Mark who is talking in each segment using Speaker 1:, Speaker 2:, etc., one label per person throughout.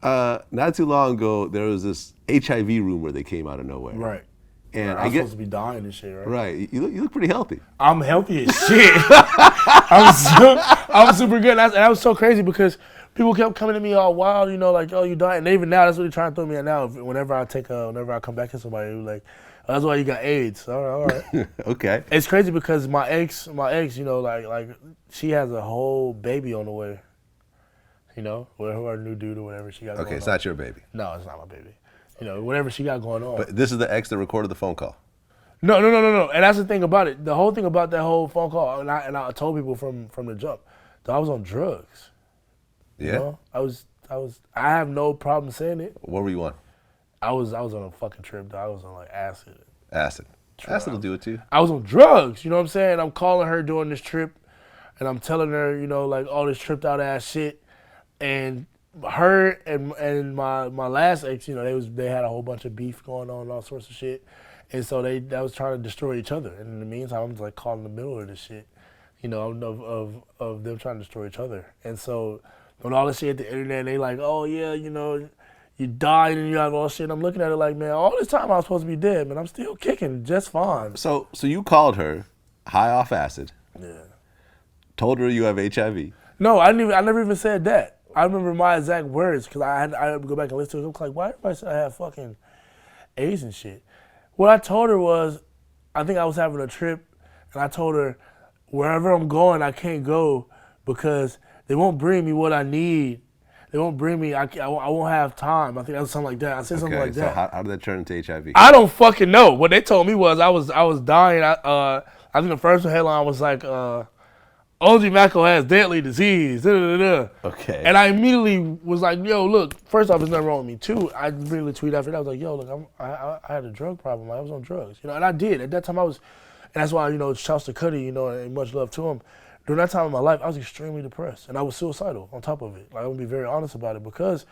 Speaker 1: Not too long ago, there was this HIV rumor that came out of nowhere.
Speaker 2: Right.
Speaker 1: And
Speaker 2: I'm supposed to be dying and shit, right?
Speaker 1: Right. You look pretty healthy.
Speaker 2: I'm healthy as shit. I'm super good. And that was so crazy because people kept coming to me all wild, like, oh, you died. And even now, that's what they're trying to throw me at now. Whenever I come back to somebody, like, oh, that's why you got AIDS. All right.
Speaker 1: Okay.
Speaker 2: It's crazy because my ex, like she has a whole baby on the way. With her new dude or whatever she got going on.
Speaker 1: Okay, it's not your baby.
Speaker 2: No, it's not my baby. Whatever she got going on.
Speaker 1: But this is the ex that recorded the phone call.
Speaker 2: No. And that's the thing about it. The whole thing about that whole phone call, and I told people from the jump, that I was on drugs.
Speaker 1: Yeah.
Speaker 2: I have no problem saying it.
Speaker 1: What were you on?
Speaker 2: I was on a fucking trip, though. I was on like acid.
Speaker 1: Acid. Acid will do it too.
Speaker 2: I was on drugs, you know what I'm saying? I'm calling her during this trip, and I'm telling her, like all this tripped out ass shit. And her and my last ex, they had a whole bunch of beef going on and all sorts of shit. And so they was trying to destroy each other. And in the meantime, I'm just like caught in the middle of this shit, of them trying to destroy each other. And so when all this shit hit the internet, they like, oh yeah, you died and you have all shit. I'm looking at it like, man, all this time I was supposed to be dead, man. I'm still kicking just fine.
Speaker 1: So you called her high off acid.
Speaker 2: Yeah.
Speaker 1: Told her you have HIV.
Speaker 2: No, I never even said that. I remember my exact words because I had to go back and listen to it. I was like, why everybody say I have fucking AIDS and shit? What I told her was, I think I was having a trip, and I told her, wherever I'm going, I can't go because they won't bring me what I need. They won't bring me, I won't have time. I think that was something like that. I said something like that.
Speaker 1: So how did that turn into HIV?
Speaker 2: I don't fucking know. What they told me was I was dying. I think the first headline was like, OG Maco has deadly disease. Da, da, da, da.
Speaker 1: Okay.
Speaker 2: And I immediately was like, yo, look, first off, there's nothing wrong with me. Two, I immediately tweeted after that. I was like, yo, look, I had a drug problem. I was on drugs. And I did. At that time, and that's why, shouts to Cudi, and much love to him. During that time in my life, I was extremely depressed. And I was suicidal on top of it. Like, I'm going to be very honest about it because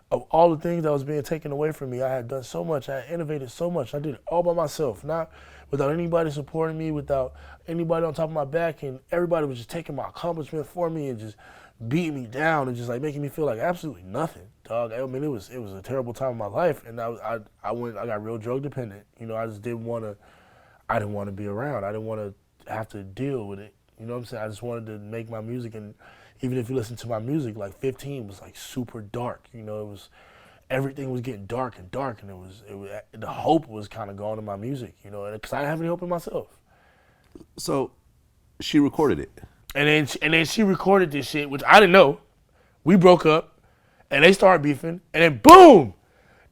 Speaker 2: of all the things that was being taken away from me. I had done so much. I had innovated so much. I did it all by myself, not without anybody supporting me, without anybody on top of my back, and everybody was just taking my accomplishment for me and just beating me down and just like making me feel like absolutely nothing, dog. I mean, it was a terrible time in my life, and I got real drug dependent. I just didn't want to be around. I didn't want to have to deal with it. You know what I'm saying? I just wanted to make my music, and even if you listen to my music, like 15 was like super dark. It was. Everything was getting dark, and it was the hope was kind of gone in my music, because I didn't have any hope in myself.
Speaker 1: So, she recorded it,
Speaker 2: and then she recorded this shit, which I didn't know. We broke up, and they started beefing, and then boom,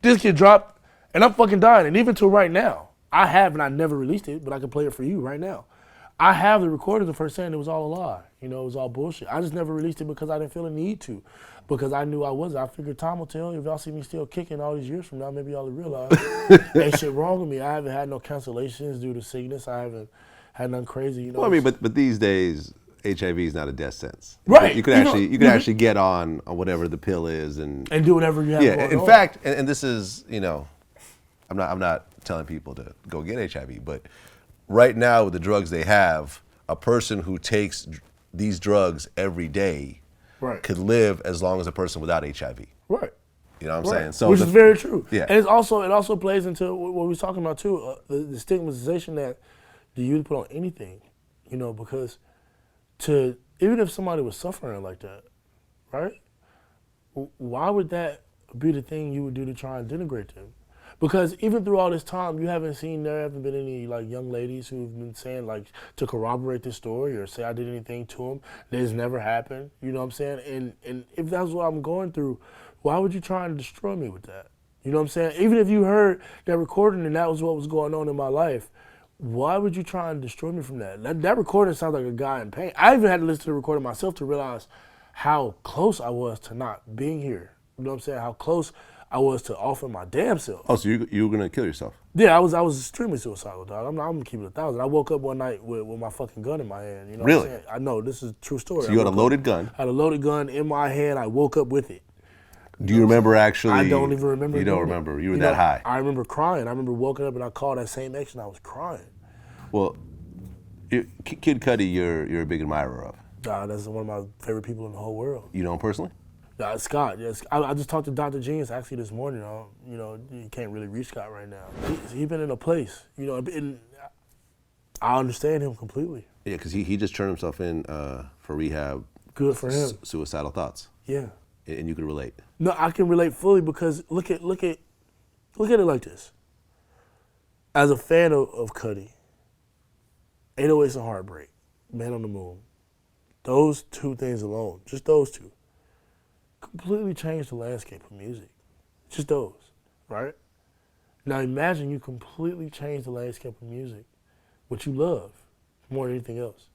Speaker 2: this kid dropped, and I'm fucking dying. And even to right now, I never released it, but I can play it for you right now. I have the recordings of her saying it was all a lie. It was all bullshit. I just never released it because I didn't feel a need to. Because I knew I wasn't. I figured time will tell. If y'all see me still kicking all these years from now, maybe y'all will realize ain't shit wrong with me. I haven't had no cancellations due to sickness. I haven't had nothing crazy.
Speaker 1: Well, I mean, but these days, HIV is not a death sentence.
Speaker 2: Right.
Speaker 1: You could actually get on whatever the pill is and
Speaker 2: do whatever you have going on.
Speaker 1: In fact, and this is, I'm not telling people to go get HIV, but right now with the drugs they have, a person who takes these drugs every day could live as long as a person without HIV.
Speaker 2: Right.
Speaker 1: You know what I'm saying? So
Speaker 2: which is very true.
Speaker 1: Yeah.
Speaker 2: And it also plays into what we were talking about too, the stigmatization that the youth put on anything, because even if somebody was suffering like that, right? Why would that be the thing you would do to try and denigrate them? Because even through all this time, there haven't been any like young ladies who've been saying like to corroborate this story or say I did anything to them. This never happened. You know what I'm saying? And if that's what I'm going through, why would you try and destroy me with that? You know what I'm saying? Even if you heard that recording and that was what was going on in my life, why would you try and destroy me from that? That recording sounds like a guy in pain. I even had to listen to the recording myself to realize how close I was to not being here. You know what I'm saying? How close I was to offer my damn self.
Speaker 1: Oh, so you were gonna kill yourself?
Speaker 2: Yeah, I was extremely suicidal, dog. I'm gonna keep it 1,000. I woke up one night with my fucking gun in my hand. You know
Speaker 1: really?
Speaker 2: What I'm saying? I know, this is a true story.
Speaker 1: So you had a loaded gun?
Speaker 2: I had a loaded gun in my hand. I woke up with it.
Speaker 1: Do you remember actually?
Speaker 2: I don't even remember.
Speaker 1: You don't remember. You were that high.
Speaker 2: I remember crying. I remember waking up and I called that same ex and I was crying.
Speaker 1: Well, Kid Cudi, you're a big admirer of.
Speaker 2: That's one of my favorite people in the whole world.
Speaker 1: You know him personally?
Speaker 2: Scott, yes. I just talked to Dr. Genius actually this morning. You know, you can't really reach Scott right now. He's been in a place, you know, and I understand him completely.
Speaker 1: Yeah, because he just turned himself in for rehab.
Speaker 2: Good for him.
Speaker 1: Suicidal thoughts.
Speaker 2: Yeah.
Speaker 1: And you can relate.
Speaker 2: No, I can relate fully because look at it like this. As a fan of Cudi, 808s and Heartbreak, Man on the Moon, those two things alone, just those two, completely changed the landscape of music. Just those, right? Now imagine you completely change the landscape of music, what you love more than anything else,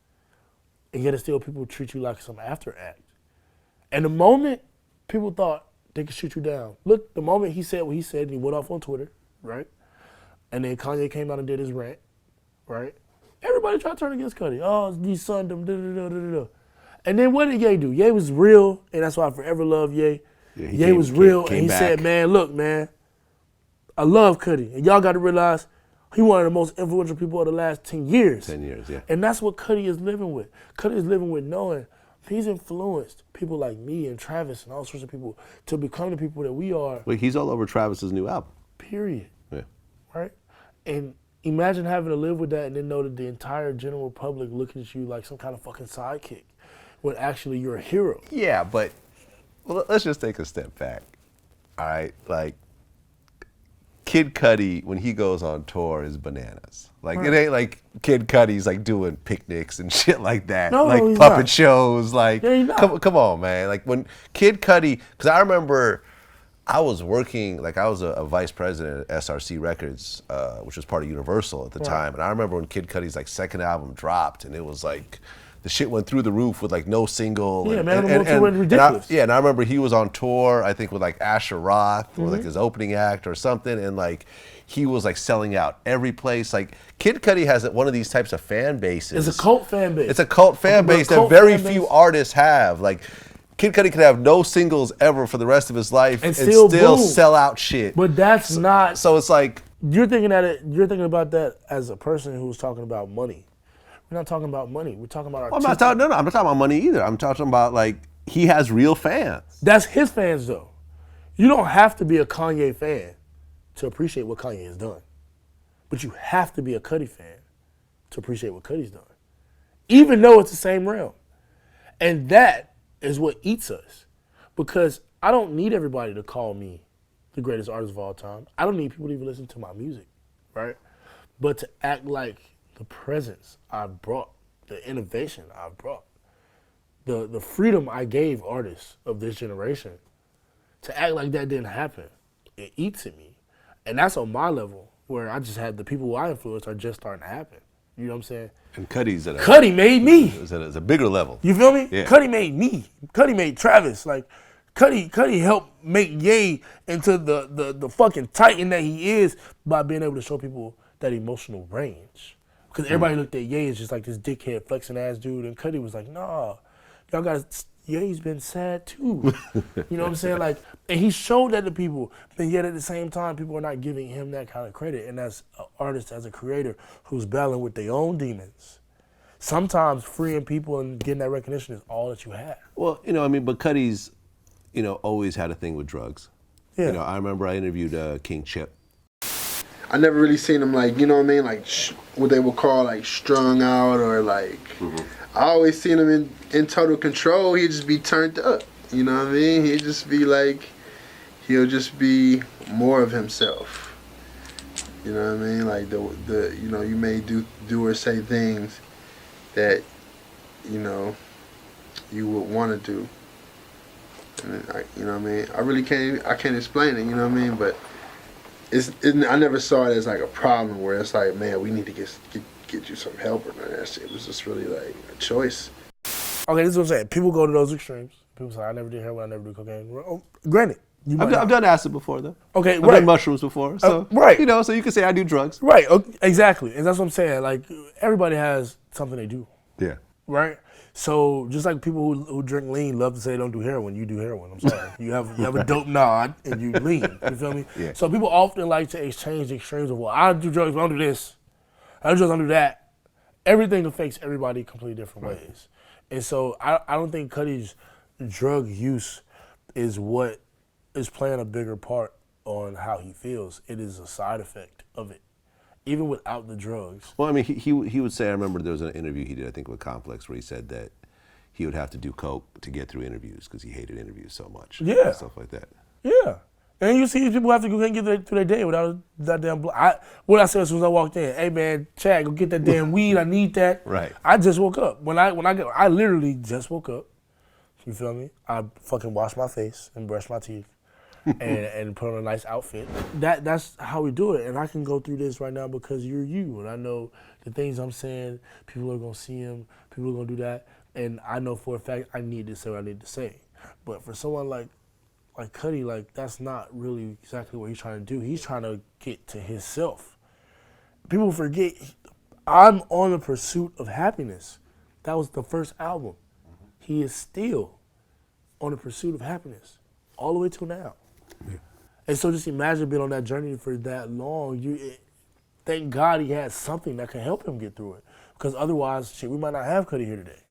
Speaker 2: and yet still people treat you like some after act. And the moment people thought they could shoot you down, look, the moment he said what he said and he went off on Twitter, right? And then Kanye came out and did his rant, right? Everybody tried to turn against Cudi. Oh, these son them, da-da-da-da-da. And then what did Ye do? Ye was real, and that's why I forever love Ye.
Speaker 1: Yeah,
Speaker 2: Ye was real, and he
Speaker 1: back.
Speaker 2: said, man, look, man, I love Cudi. And y'all got to realize he one of the most influential people of the last 10 years.
Speaker 1: 10 years, yeah.
Speaker 2: And that's what Cudi is living with. Cudi is living with knowing he's influenced people like me and Travis and all sorts of people to become the people that we are.
Speaker 1: Well, he's all over Travis's new album.
Speaker 2: Period.
Speaker 1: Yeah.
Speaker 2: Right? And imagine having to live with that and then know that the entire general public looking at you like some kind of fucking sidekick when actually you're a hero.
Speaker 1: Yeah, but let's just take a step back. All right, like Kid Cudi, when he goes on tour, is bananas. Like
Speaker 2: Right.
Speaker 1: It ain't like Kid Cudi's like doing picnics and shit like that.
Speaker 2: No,
Speaker 1: like
Speaker 2: he's
Speaker 1: puppet
Speaker 2: not.
Speaker 1: shows. Like
Speaker 2: Yeah, he's not.
Speaker 1: come on, man. Like when Kid Cudi, because I remember I was working, like I was a vice president at SRC Records, which was part of Universal at the time. And I remember when Kid Cudi's like second album dropped, and it was like the shit went through the roof with like no single.
Speaker 2: Yeah,
Speaker 1: and,
Speaker 2: man,
Speaker 1: and,
Speaker 2: it went ridiculous.
Speaker 1: and I remember he was on tour, I think with like Asher Roth, or like his opening act or something, and like he was like selling out every place. Like Kid Cudi has one of these types of fan bases.
Speaker 2: It's a cult fan base.
Speaker 1: It's a cult fan base that very few artists have. Like Kid Cudi could have no singles ever for the rest of his life and still
Speaker 2: boom.
Speaker 1: sell out shit.
Speaker 2: But that's not.
Speaker 1: So it's like
Speaker 2: You're thinking about that as a person who's talking about money. We're not talking about money. We're talking about
Speaker 1: I'm not talking about money either. I'm talking about like he has real fans.
Speaker 2: That's his fans though. You don't have to be a Kanye fan to appreciate what Kanye has done. But you have to be a Cudi fan to appreciate what Cudi's done. Even though it's the same realm. And that is what eats us. Because I don't need everybody to call me the greatest artist of all time. I don't need people to even listen to my music, right? But to act like the presence I've brought, the innovation I've brought, the freedom I gave artists of this generation, to act like that didn't happen, it eats at me. And that's on my level, where I just had the people who I influenced are just starting to happen. You know what I'm saying?
Speaker 1: And Cudi's at
Speaker 2: Cudi made me.
Speaker 1: It's a bigger level.
Speaker 2: You feel me?
Speaker 1: Yeah.
Speaker 2: Cudi made me. Cudi made Travis. Like, Cudi helped make Ye into the fucking titan that he is by being able to show people that emotional range. Because everybody looked at Ye as just like this dickhead flexing ass dude, and Cudi was like, nah, y'all got Ye's been sad too. You know what I'm saying? Like, and he showed that to people, but yet at the same time, people are not giving him that kind of credit. And as an artist, as a creator who's battling with their own demons, sometimes freeing people and getting that recognition is all that you have.
Speaker 1: Well, but Cudi's, always had a thing with drugs.
Speaker 2: Yeah.
Speaker 1: I remember I interviewed King Chip.
Speaker 3: I never really seen him like, you know what I mean, like what they would call like strung out or like. I always seen him in total control. He'd just be turned up. You know what I mean? He'd just be like, he'll just be more of himself. You know what I mean? Like you may do or say things that you would want to do. And you know what I mean? I can't explain it. You know what I mean? But I never saw it as like a problem where it's like, man, we need to get you some help or none of that shit. It was just really like a choice.
Speaker 2: Okay, this is what I'm saying. People go to those extremes. People say, I never did heroin, I never did cocaine. Well, granted.
Speaker 1: I've done acid before, though.
Speaker 2: Okay,
Speaker 1: I've
Speaker 2: right.
Speaker 1: done mushrooms before. So,
Speaker 2: right.
Speaker 1: So you can say I do drugs.
Speaker 2: Right, exactly. And that's what I'm saying. Like, everybody has something they do.
Speaker 1: Yeah.
Speaker 2: Right? So just like people who drink lean love to say they don't do heroin, you do heroin. I'm sorry. You have a dope nod and you lean. You feel me?
Speaker 1: Yeah.
Speaker 2: So people often like to exchange the extremes of, well, I do drugs, but I don't do this. I do drugs, I don't do that. Everything affects everybody completely different ways. And so I don't think Cudi's drug use is what is playing a bigger part on how he feels. It is a side effect of it, even without the drugs.
Speaker 1: Well, I mean, he would say, I remember there was an interview he did, I think with Complex, where he said that he would have to do coke to get through interviews because he hated interviews so much.
Speaker 2: Yeah.
Speaker 1: And stuff like that.
Speaker 2: Yeah. And you see these people have to go and get through their day without that damn what I said as soon as I walked in, hey man, Chad, go get that damn weed, I need that.
Speaker 1: Right.
Speaker 2: I just woke up. I literally just woke up. You feel me? I fucking washed my face and brushed my teeth and put on a nice outfit. That's how we do it. And I can go through this right now because you're you. And I know the things I'm saying, people are gonna see them, people are gonna do that. And I know for a fact I need to say what I need to say. But for someone like Cudi, like that's not really exactly what he's trying to do. He's trying to get to himself. People forget I'm on the pursuit of happiness. That was the first album. He is still on the pursuit of happiness all the way till now. Yeah. And so just imagine being on that journey for that long. Thank God he had something that can help him get through it. Because otherwise, shit, we might not have Cudi here today.